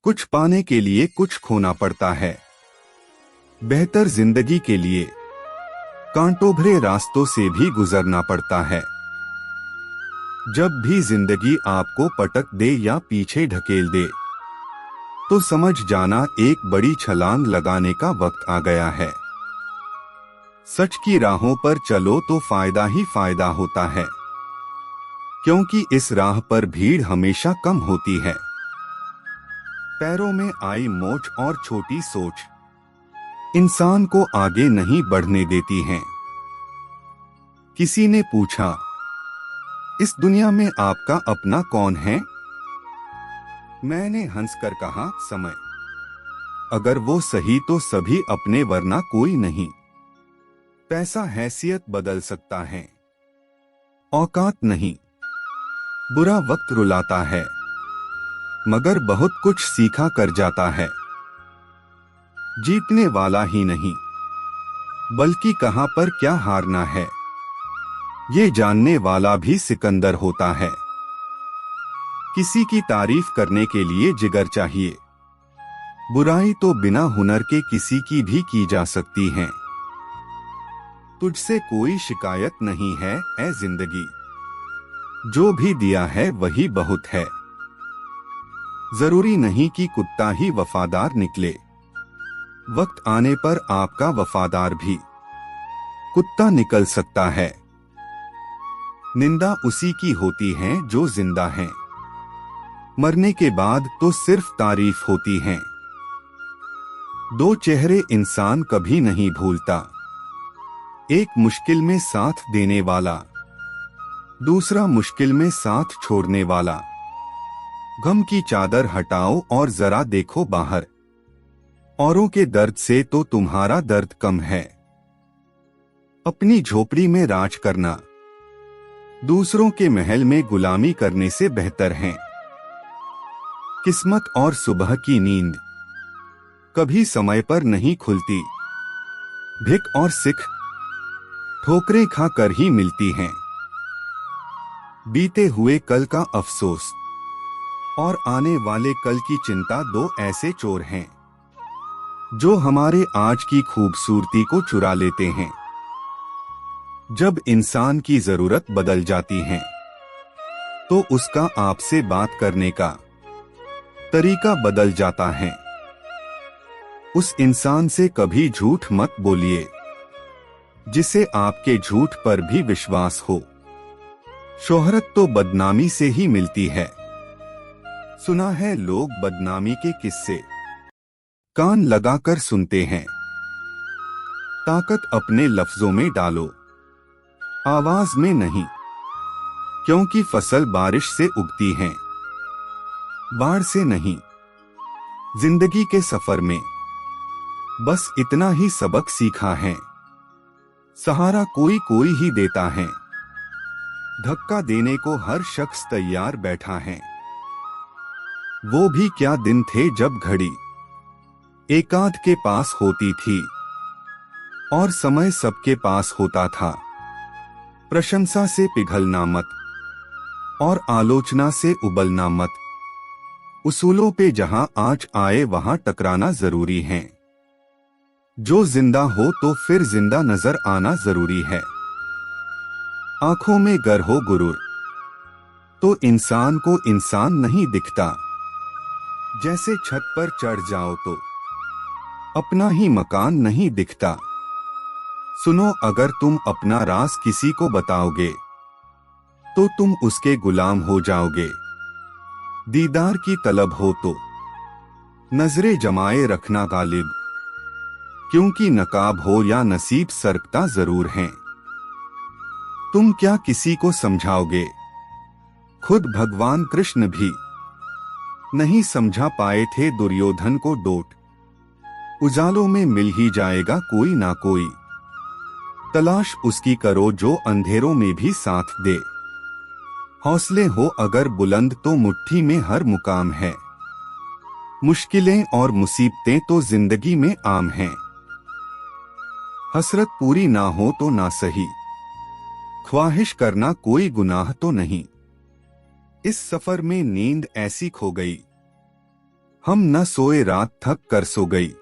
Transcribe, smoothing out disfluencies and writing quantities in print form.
कुछ पाने के लिए कुछ खोना पड़ता है। बेहतर जिंदगी के लिए कांटों भरे रास्तों से भी गुजरना पड़ता है। जब भी जिंदगी आपको पटक दे या पीछे ढकेल दे, तो समझ जाना एक बड़ी छलांग लगाने का वक्त आ गया है। सच की राहों पर चलो तो फायदा ही फायदा होता है, क्योंकि इस राह पर भीड़ हमेशा कम होती है। पैरों में आई मोच और छोटी सोच इंसान को आगे नहीं बढ़ने देती हैं। किसी ने पूछा, इस दुनिया में आपका अपना कौन है? मैंने हंसकर कहा, समय। अगर वो सही तो सभी अपने, वरना कोई नहीं। पैसा हैसियत बदल सकता है, औकात नहीं। बुरा वक्त रुलाता है, मगर बहुत कुछ सीखा कर जाता है। जीतने वाला ही नहीं, बल्कि कहां पर क्या हारना है, ये जानने वाला भी सिकंदर होता है। किसी की तारीफ करने के लिए जिगर चाहिए। बुराई तो बिना हुनर के किसी की भी की जा सकती है। तुझसे कोई शिकायत नहीं है ऐ जिंदगी, जो भी दिया है वही बहुत है। जरूरी नहीं कि कुत्ता ही वफादार निकले, वक्त आने पर आपका वफादार भी कुत्ता निकल सकता है। निंदा उसी की होती है जो जिंदा है, मरने के बाद तो सिर्फ तारीफ होती है। दो चेहरे इंसान कभी नहीं भूलता, एक मुश्किल में साथ देने वाला, दूसरा मुश्किल में साथ छोड़ने वाला। गम की चादर हटाओ और जरा देखो बाहर, औरों के दर्द से तो तुम्हारा दर्द कम है। अपनी झोपड़ी में राज करना दूसरों के महल में गुलामी करने से बेहतर है। किस्मत और सुबह की नींद कभी समय पर नहीं खुलती। भिक और सिख ठोकरें खाकर ही मिलती हैं। बीते हुए कल का अफसोस और आने वाले कल की चिंता दो ऐसे चोर हैं, जो हमारे आज की खूबसूरती को चुरा लेते हैं। जब इंसान की जरूरत बदल जाती है, तो उसका आपसे बात करने का तरीका बदल जाता है। उस इंसान से कभी झूठ मत बोलिए, जिसे आपके झूठ पर भी विश्वास हो। शोहरत तो बदनामी से ही मिलती है। सुना है लोग बदनामी के किस्से कान लगाकर सुनते हैं। ताकत अपने लफ्जों में डालो, आवाज में नहीं, क्योंकि फसल बारिश से उगती है, बाढ़ से नहीं। जिंदगी के सफर में बस इतना ही सबक सीखा है, सहारा कोई कोई ही देता है। धक्का देने को हर शख्स तैयार बैठा है। वो भी क्या दिन थे जब घड़ी एकांत के पास होती थी और समय सबके पास होता था। प्रशंसा से पिघलना मत और आलोचना से उबलना मत। उसूलों पे जहां आज आए वहां टकराना जरूरी है। जो जिंदा हो तो फिर जिंदा नजर आना जरूरी है। आंखों में गर हो गुरूर, तो इंसान को इंसान नहीं दिखता। जैसे छत पर चढ़ जाओ तो अपना ही मकान नहीं दिखता। सुनो, अगर तुम अपना राज किसी को बताओगे, तो तुम उसके गुलाम हो जाओगे। दीदार की तलब हो तो नजरें जमाए रखना गालिब, क्योंकि नकाब हो या नसीब सरकता जरूर है। तुम क्या किसी को समझाओगे? खुद भगवान कृष्ण भी नहीं समझा पाए थे दुर्योधन को डोट। उजालों में मिल ही जाएगा कोई ना कोई, तलाश उसकी करो जो अंधेरों में भी साथ दे। हौसले हो अगर बुलंद तो मुट्ठी में हर मुकाम है। मुश्किलें और मुसीबतें तो जिंदगी में आम हैं। हसरत पूरी ना हो तो ना सही, ख्वाहिश करना कोई गुनाह तो नहीं। इस सफर में नींद ऐसी खो गई, हम न सोए, रात थक कर सो गई।